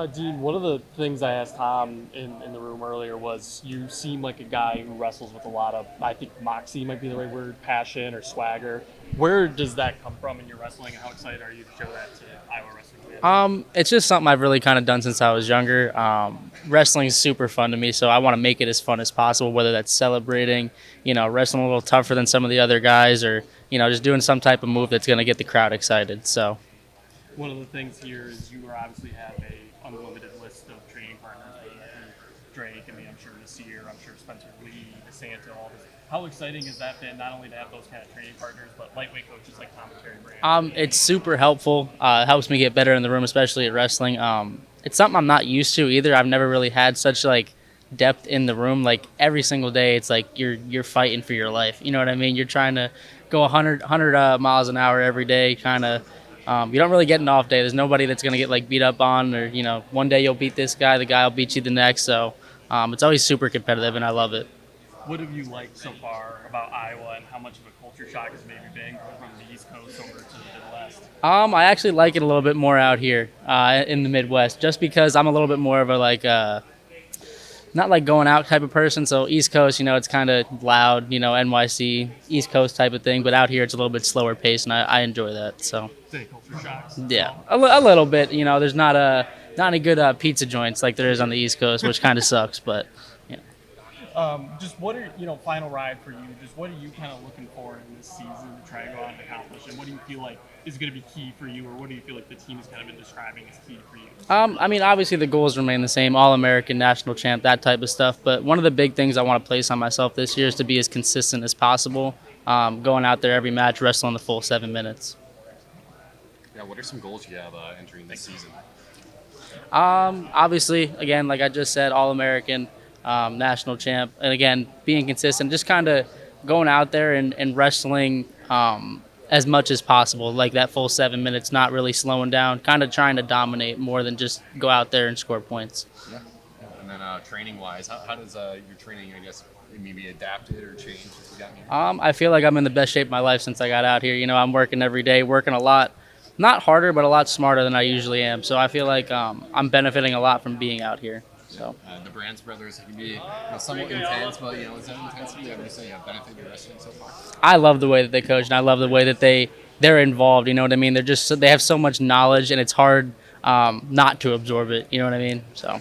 Dean, one of the things I asked Tom in the room earlier was you seem like a guy who wrestles with a lot of, I think moxie might be the right word, passion or swagger. Where does that come from in your wrestling, and how excited are you to show that to Iowa wrestling fans? It's just something I've really kind of done since I was younger. Wrestling is super fun to me, so I want to make it as fun as possible. Whether that's celebrating, wrestling a little tougher than some of the other guys, or just doing some type of move that's going to get the crowd excited. So, One of the things here is you obviously have a unlimited list of training partners, whether that be Drake, I mean, I'm sure Nasir, I'm sure Spencer Lee, DeSanto, all this. How exciting has that been, not only to have those kind of training partners, but lightweight coaches like commentary brand? it's super helpful. It helps me get better in the room, especially at wrestling. It's something I'm not used to either. I've never really had such like depth in the room. Like every single day, it's like you're fighting for your life. You know what I mean? You're trying to go 100 miles an hour every day, kind of. You don't really get an off day. There's nobody that's gonna get like beat up on, or one day you'll beat this guy, the guy will beat you the next. So it's always super competitive, and I love it. What have you liked so far about Iowa, and how much of a culture shock has maybe been going from the East Coast over to the Midwest? I actually like it a little bit more out here in the Midwest, just because I'm a little bit more of a not like going out type of person. So East Coast, it's kind of loud, NYC, East Coast type of thing. But out here, it's a little bit slower pace, and I enjoy that. So Say culture shocks. yeah, a little bit. There's not any good pizza joints like there is on the East Coast, which kind of sucks. But yeah. Just what are final ride for you? Just what are you kind of looking for in this season to try and go out and accomplish, and what do you feel like is going to be key for you, or what do you feel like the team has kind of been describing as key for you? I mean, obviously the goals remain the same: All-American, national champ, that type of stuff. But one of the big things I want to place on myself this year is to be as consistent as possible. Going out there every match, wrestling the full 7 minutes. Yeah, what are some goals you have entering this season? Obviously, again, like I just said, All-American, national champ, and again, being consistent, just kind of going out there and wrestling as much as possible, like that full 7 minutes, not really slowing down, kind of trying to dominate more than just go out there and score points. Yeah. And then training-wise, how does your training, I guess, maybe adapted or changed since you got here? I feel like I'm in the best shape of my life since I got out here. I'm working every day, working a lot, not harder, but a lot smarter than I usually am. So I feel like I'm benefiting a lot from being out here. So The Brands brothers can be somewhat intense, but is that intensity that would you say benefit your wrestling so far? I love the way that they coach, and I love the way that they're involved. You know what I mean? They have so much knowledge, and it's hard not to absorb it. You know what I mean? So.